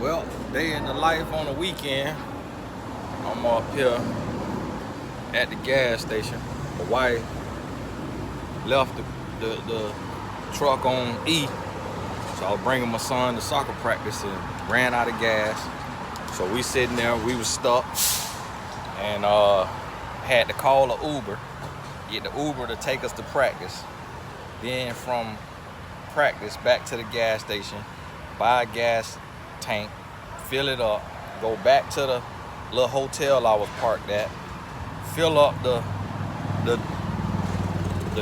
Well, day in the life on the weekend. I'm up here at the gas station. My wife left the truck on E, so I was bringing my son to soccer practice and ran out of gas. So we sitting there, we was stuck, and had to call an Uber, get the Uber to take us to practice. Then from practice back to the gas station, buy a gas tank, fill it up, go back to the little hotel I was parked at, fill up the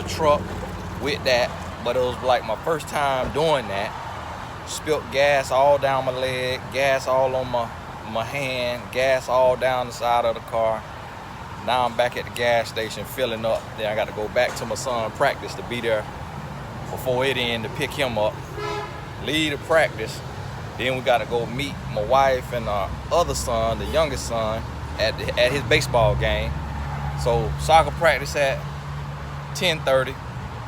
truck with that. But it was like my first time doing that. Spilt gas all down my leg, gas all on my hand, gas all down the side of the car. Now I'm back at the gas station filling up. Then I got to go back to my son's practice to be there before it ends to pick him up, leave the practice. Then we got to go meet my wife and our other son, the youngest son, at his baseball game. So soccer practice at 10:30,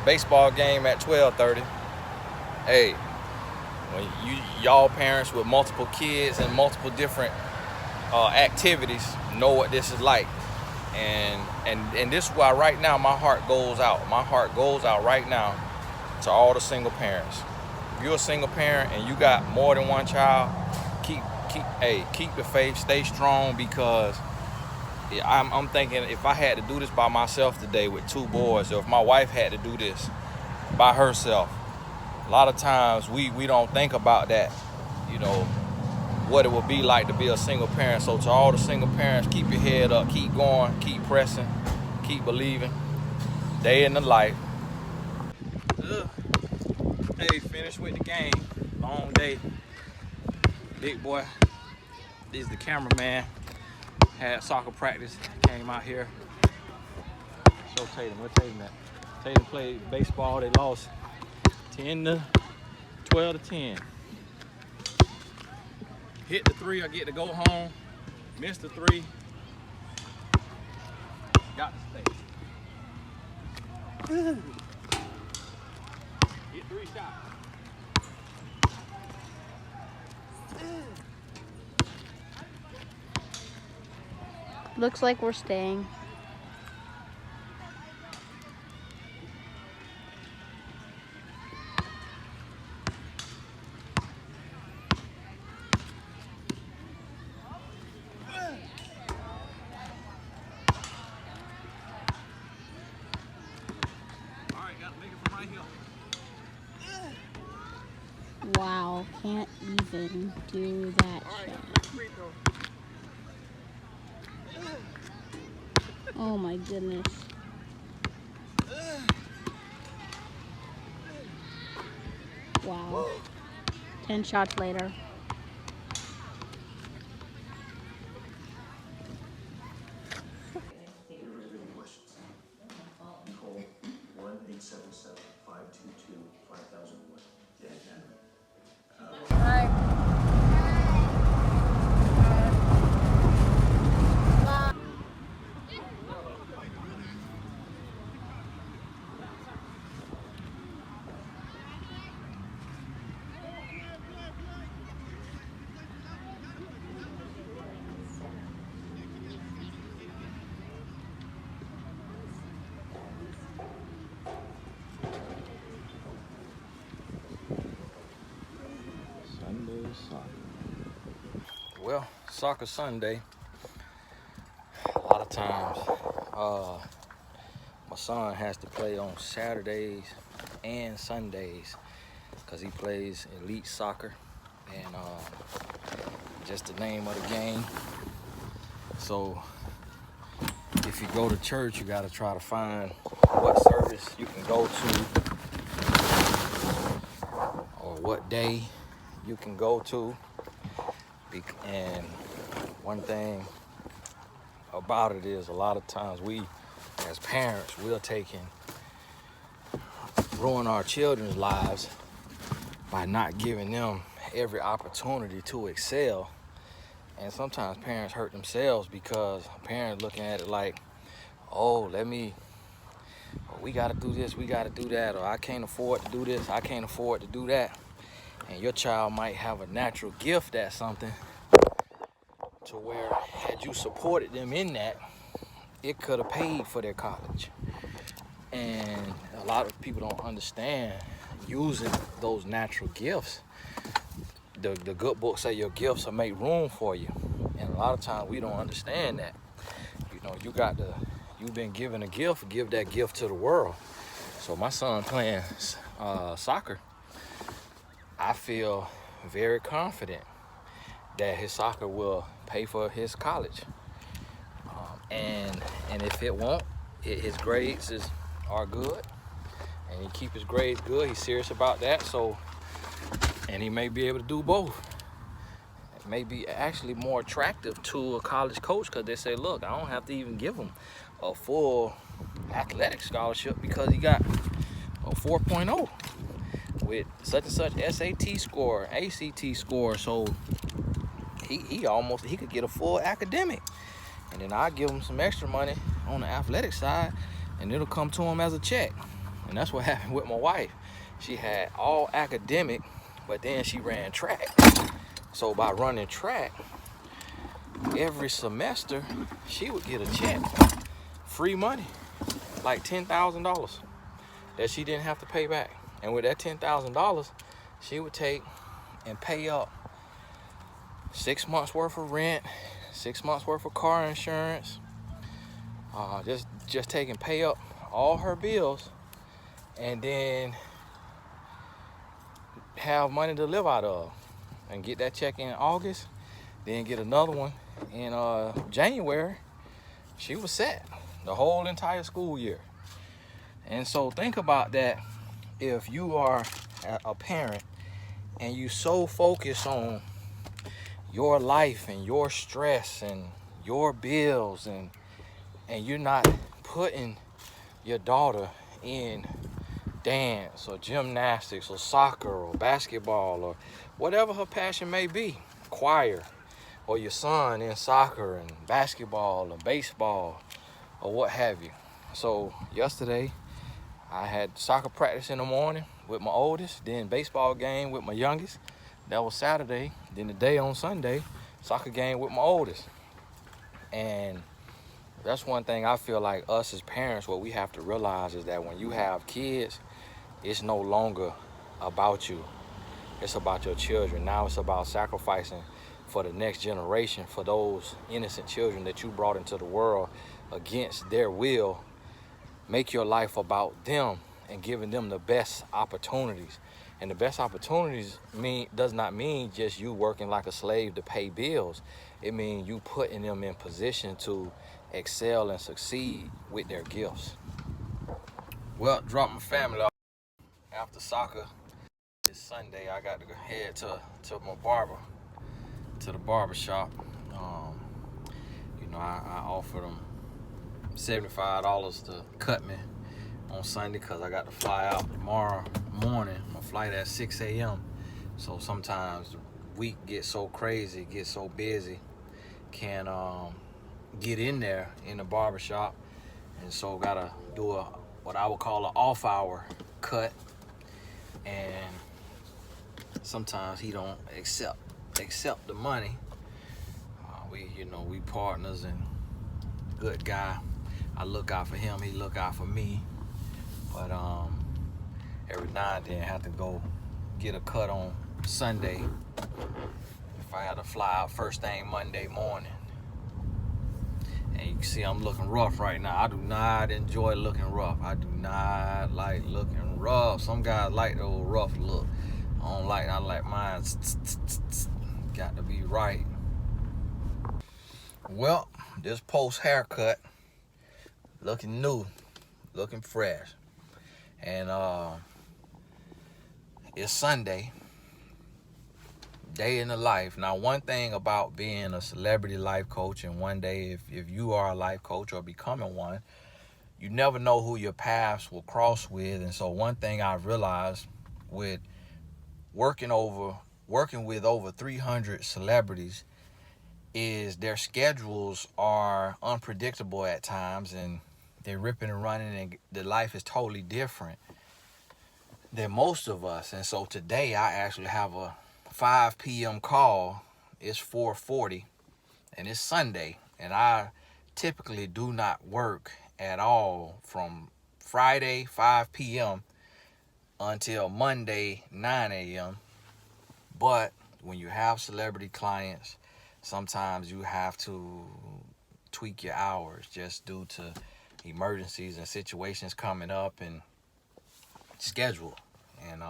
baseball game at 12:30. Hey, when y'all parents with multiple kids and multiple different activities know what this is like. And this is why right now my heart goes out. My heart goes out right now to all the single parents. If you're a single parent and you got more than one child, keep the faith, stay strong, because I'm thinking if I had to do this by myself today with two boys, or if my wife had to do this by herself, a lot of times we don't think about that, what it would be like to be a single parent. So to all the single parents, keep your head up, keep going, keep pressing, keep believing. Day in the life. Hey, finished with the game. Long day. Big boy. This is the cameraman. Had soccer practice. Came out here. Show Tatum. Where Tatum at? Tatum played baseball. They lost 12 to 10. Hit the three. I get to go home. Missed the three. Got to stay. Hit 3 shots. Looks like we're staying. Alright, gotta make it from right here. Wow, can't even do that shit. Oh my goodness. Wow. 10 shots later. Call 1-877-522-5001. Well, soccer Sunday. A lot of times, my son has to play on Saturdays and Sundays because he plays elite soccer, and just the name of the game. So if you go to church, you got to try to find what service you can go to, or what day you can go to. And one thing about it is, a lot of times we as parents, we're ruin our children's lives by not giving them every opportunity to excel. And sometimes parents hurt themselves because parents looking at it like, oh, we got to do this, we got to do that, or I can't afford to do this, I can't afford to do that. And your child might have a natural gift at something to where had you supported them in that, it could have paid for their college. And a lot of people don't understand using those natural gifts. The good book say your gifts will make room for you. And a lot of times we don't understand that. You know, you've been given a gift, give that gift to the world. So my son playing soccer, I feel very confident that his soccer will pay for his college. And if it won't, his grades are good, and he keep his grades good. He's serious about that. So, and he may be able to do both. It may be actually more attractive to a college coach because they say, look, I don't have to even give him a full athletic scholarship because he got a 4.0 with such and such SAT score, ACT score. So he could get a full academic. And then I give him some extra money on the athletic side, and it'll come to him as a check. And that's what happened with my wife. She had all academic, but then she ran track. So by running track, every semester, she would get a check, free money, like $10,000 that she didn't have to pay back. And with that $10,000, she would take and pay up 6 months worth of rent, 6 months worth of car insurance, just take and pay up all her bills, and then have money to live out of, and get that check in August, then get another one in January. She was set the whole entire school year. And so think about that. If you are a parent and you so focus on your life and your stress and your bills, and you're not putting your daughter in dance or gymnastics or soccer or basketball or whatever her passion may be, choir, or your son in soccer and basketball or baseball or what have you. So yesterday I had soccer practice in the morning with my oldest, then baseball game with my youngest. That was Saturday. Then the day on Sunday, soccer game with my oldest. And that's one thing I feel like us as parents, what we have to realize is that when you have kids, it's no longer about you. It's about your children. Now it's about sacrificing for the next generation, for those innocent children that you brought into the world against their will. Make your life about them and giving them the best opportunities. And the best opportunities does not mean just you working like a slave to pay bills. It means you putting them in position to excel and succeed with their gifts. Well, drop my family off after soccer this Sunday. I got to go head to my barber, to the barber shop. I offered them $75 to cut me on Sunday because I got to fly out tomorrow morning. My flight at 6 a.m. So sometimes the week gets so crazy, gets so busy, can't get in there in the barbershop, and so gotta do what I would call an off-hour cut. And sometimes he don't accept the money. We partners, and good guy. I look out for him, he look out for me. But every now and then I have to go get a cut on Sunday if I had to fly out first thing Monday morning. And you can see I'm looking rough right now. I do not enjoy looking rough. I do not like looking rough. Some guys like the old rough look. I like mine. Got to be right. Well, this post haircut looking new, looking fresh. And it's Sunday, day in the life. Now, one thing about being a celebrity life coach, and one day if you are a life coach or becoming one, you never know who your paths will cross with. And so one thing I've realized with working with over 300 celebrities is their schedules are unpredictable at times, and they're ripping and running, and the life is totally different. than most of us. And so today I actually have a 5 p.m. call. It's 4:40 and it's Sunday. And I typically do not work at all from Friday 5 p.m. until Monday 9 a.m. But when you have celebrity clients, sometimes you have to tweak your hours just due to emergencies and situations coming up and schedule. And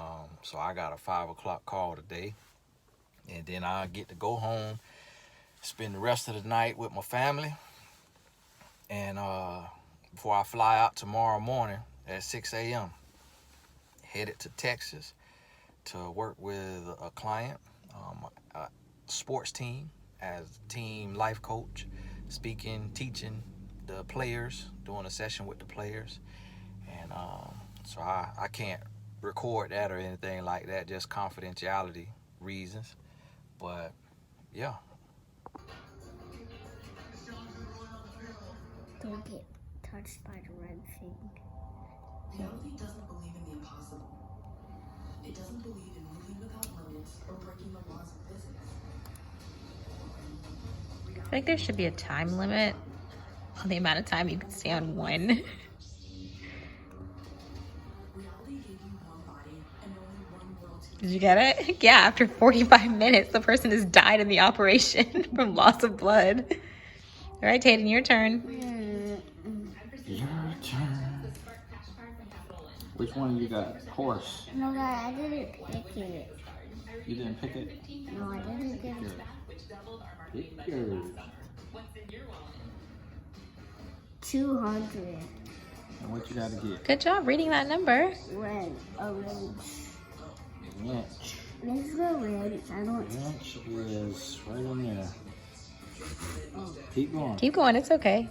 so I got a 5 o'clock call today, and then I get to go home, spend the rest of the night with my family, and before I fly out tomorrow morning at 6 a.m. headed to Texas to work with a client, a sports team, as team life coach, speaking, teaching the players, doing a session with the players. And so I can't record that or anything like that, just confidentiality reasons. But yeah. Don't get touched by the red thing. Reality doesn't believe in the impossible. It doesn't believe in moving without limits or breaking the laws of physics. I think there should be a time limit on the amount of time you can stay on one. Reality gave you one body and only one world to Did you get it? Yeah, after 45 minutes, the person has died in the operation from loss of blood. All right, Tayden, your turn. Your turn. Which one you got? Horse. No, God, I didn't pick it. You didn't pick it? No, I didn't get it. Pick yours. 200. And what you gotta get? Good job reading that number. Red. A wrench. Wrench. Let's go wrench. I don't. Wrench is right in there. Keep going. Keep going, it's okay.